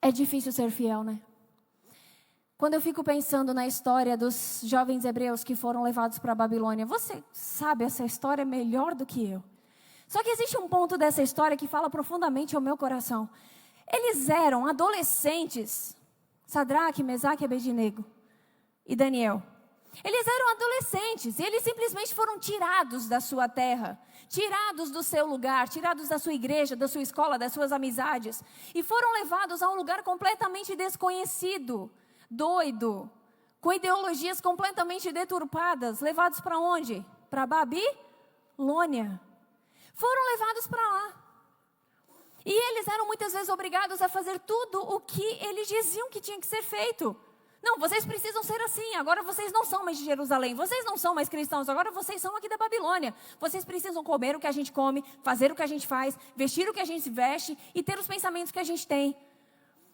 É difícil ser fiel, né? Quando eu fico pensando na história dos jovens hebreus que foram levados para a Babilônia, você sabe essa história melhor do que eu. Só que existe um ponto dessa história que fala profundamente ao meu coração. Eles eram adolescentes, Sadraque, Mesaque, Abednego e Daniel. Eles eram adolescentes e eles simplesmente foram tirados da sua terra, tirados do seu lugar, tirados da sua igreja, da sua escola, das suas amizades. E foram levados a um lugar completamente desconhecido, doido, com ideologias completamente deturpadas. Levados para onde? Para Babilônia. Foram levados para lá. E eles eram muitas vezes obrigados a fazer tudo o que eles diziam que tinha que ser feito. Não, vocês precisam ser assim, agora vocês não são mais de Jerusalém, vocês não são mais cristãos, agora vocês são aqui da Babilônia. Vocês precisam comer o que a gente come, fazer o que a gente faz, vestir o que a gente veste e ter os pensamentos que a gente tem.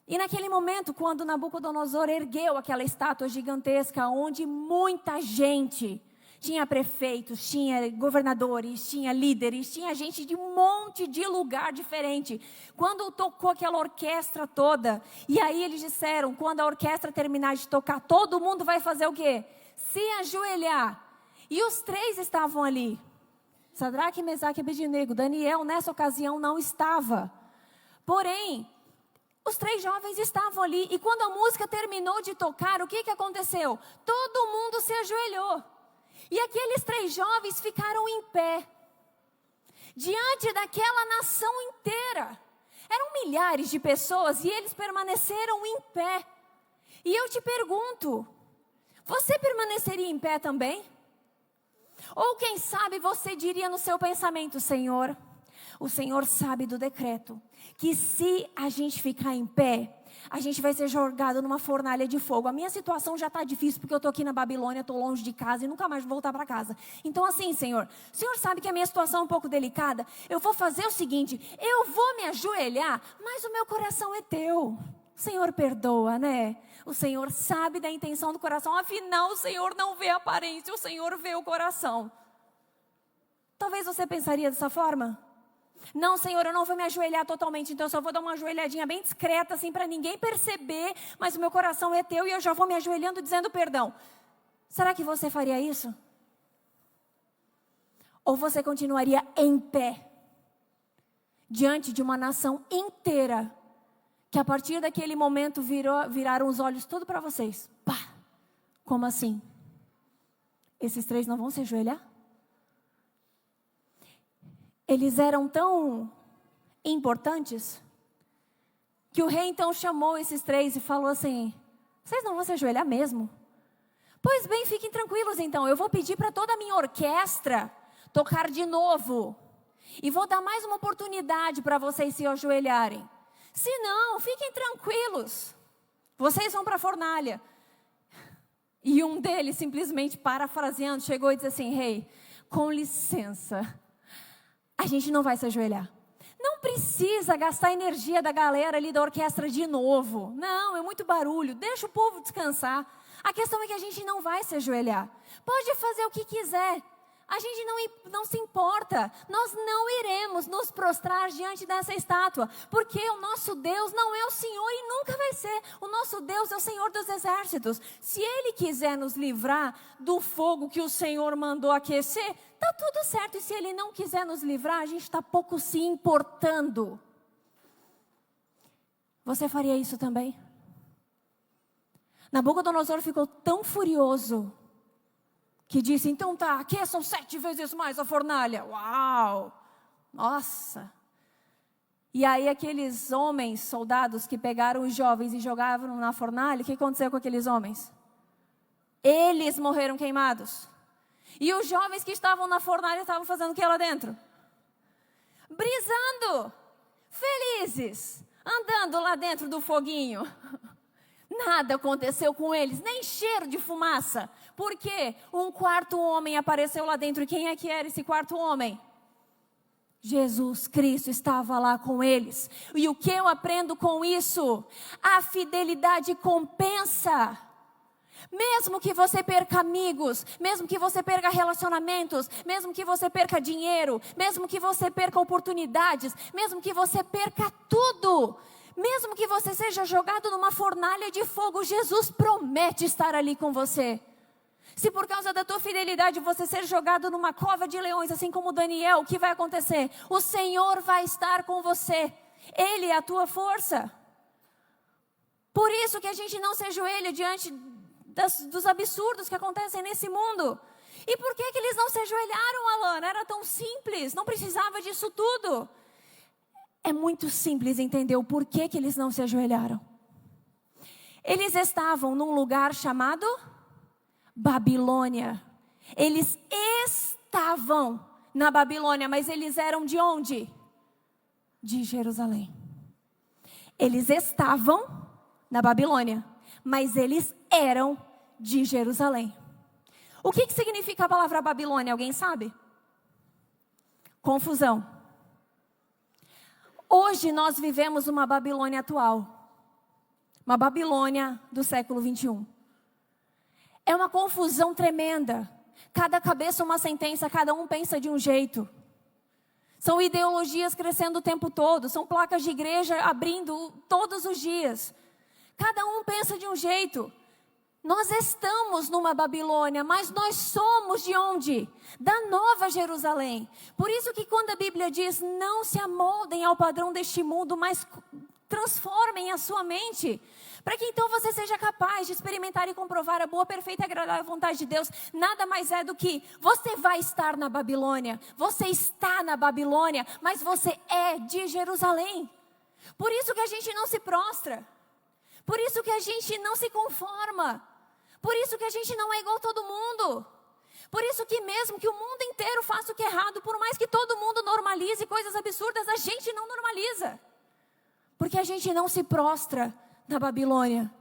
E naquele momento, quando Nabucodonosor ergueu aquela estátua gigantesca, onde muita gente, tinha prefeitos, tinha governadores, tinha líderes, tinha gente de um monte de lugar diferente. Quando tocou aquela orquestra toda, e aí eles disseram, quando a orquestra terminar de tocar, todo mundo vai fazer o quê? Se ajoelhar. E os três estavam ali. Sadraque, Mesaque e Abednego. Daniel, nessa ocasião, não estava. Porém, os três jovens estavam ali. E quando a música terminou de tocar, o que aconteceu? Todo mundo se ajoelhou. E aqueles três jovens ficaram em pé, diante daquela nação inteira. Eram milhares de pessoas e eles permaneceram em pé. E eu te pergunto, você permaneceria em pé também? Ou quem sabe você diria no seu pensamento, Senhor, o Senhor sabe do decreto, que se a gente ficar em pé, a gente vai ser jogado numa fornalha de fogo. A minha situação já está difícil, porque eu estou aqui na Babilônia, estou longe de casa e nunca mais vou voltar para casa. Então assim, Senhor, o Senhor sabe que a minha situação é um pouco delicada. Eu vou fazer o seguinte, eu vou me ajoelhar, mas o meu coração é teu. O Senhor perdoa, né? O Senhor sabe da intenção do coração. Afinal, o Senhor não vê a aparência, o Senhor vê o coração. Talvez você pensaria dessa forma? Não, Senhor, eu não vou me ajoelhar totalmente, então eu só vou dar uma ajoelhadinha bem discreta, assim, para ninguém perceber, mas o meu coração é teu e eu já vou me ajoelhando dizendo perdão. Será que você faria isso? Ou você continuaria em pé, diante de uma nação inteira, que a partir daquele momento viraram os olhos tudo para vocês? Pá! Como assim? Esses três não vão se ajoelhar? Eles eram tão importantes que o rei então chamou esses três e falou assim, vocês não vão se ajoelhar mesmo? Pois bem, fiquem tranquilos então, eu vou pedir para toda a minha orquestra tocar de novo. E vou dar mais uma oportunidade para vocês se ajoelharem. Se não, fiquem tranquilos, vocês vão para a fornalha. E um deles, simplesmente parafraseando, chegou e disse assim, rei, com licença, a gente não vai se ajoelhar. Não precisa gastar a energia da galera ali da orquestra de novo. Não, é muito barulho. Deixa o povo descansar. A questão é que a gente não vai se ajoelhar. Pode fazer o que quiser. A gente não se importa. Nós não iremos nos prostrar diante dessa estátua. Porque o nosso Deus não é o Senhor e nunca vai ser. O nosso Deus é o Senhor dos exércitos. Se Ele quiser nos livrar do fogo que o Senhor mandou aquecer, está tudo certo. E se Ele não quiser nos livrar, a gente está pouco se importando. Você faria isso também? Nabucodonosor ficou tão furioso que disse, então tá, aqueçam 7 vezes mais a fornalha. Uau! Nossa! E aí aqueles homens, soldados que pegaram os jovens e jogavam na fornalha, o que aconteceu com aqueles homens? Eles morreram queimados. E os jovens que estavam na fornalha estavam fazendo o que lá dentro? Brisando, felizes, andando lá dentro do foguinho. Nada aconteceu com eles, nem cheiro de fumaça. Por quê? Um quarto homem apareceu lá dentro. E quem é que era esse quarto homem? Jesus Cristo estava lá com eles. E o que eu aprendo com isso? A fidelidade compensa. Mesmo que você perca amigos, mesmo que você perca relacionamentos, mesmo que você perca dinheiro, mesmo que você perca oportunidades, mesmo que você perca tudo, mesmo que você seja jogado numa fornalha de fogo, Jesus promete estar ali com você. Se por causa da tua fidelidade você ser jogado numa cova de leões, assim como Daniel, o que vai acontecer? O Senhor vai estar com você. Ele é a tua força. Por isso que a gente não se ajoelha diante dos absurdos que acontecem nesse mundo. E por que eles não se ajoelharam, Alana? Era tão simples, não precisava disso tudo. É muito simples entender o porquê que eles não se ajoelharam. Eles estavam num lugar chamado Babilônia. Eles estavam na Babilônia, mas eles eram de onde? De Jerusalém. Eles estavam na Babilônia, mas eles eram de Jerusalém. O que significa a palavra Babilônia? Alguém sabe? Confusão. Hoje nós vivemos uma Babilônia atual. Uma Babilônia do século 21. É uma confusão tremenda. Cada cabeça uma sentença, cada um pensa de um jeito. São ideologias crescendo o tempo todo. São placas de igreja abrindo todos os dias. Cada um pensa de um jeito. Nós estamos numa Babilônia, mas nós somos de onde? Da Nova Jerusalém. Por isso que quando a Bíblia diz, não se amoldem ao padrão deste mundo, mas transformem a sua mente, para que então você seja capaz de experimentar e comprovar a boa, perfeita e agradável vontade de Deus. Nada mais é do que, você vai estar na Babilônia, você está na Babilônia, mas você é de Jerusalém. Por isso que a gente não se prostra. Por isso que a gente não se conforma. Por isso que a gente não é igual a todo mundo. Por isso que mesmo que o mundo inteiro faça o que é errado, por mais que todo mundo normalize coisas absurdas, a gente não normaliza. Porque a gente não se prostra na Babilônia.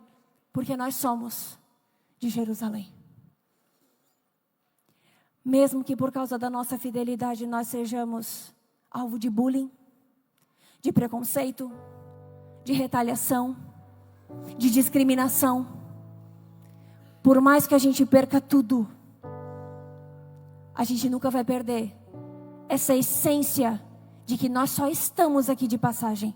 Porque nós somos de Jerusalém. Mesmo que por causa da nossa fidelidade nós sejamos alvo de bullying, de preconceito, de retaliação, de discriminação. Por mais que a gente perca tudo, a gente nunca vai perder essa essência de que nós só estamos aqui de passagem.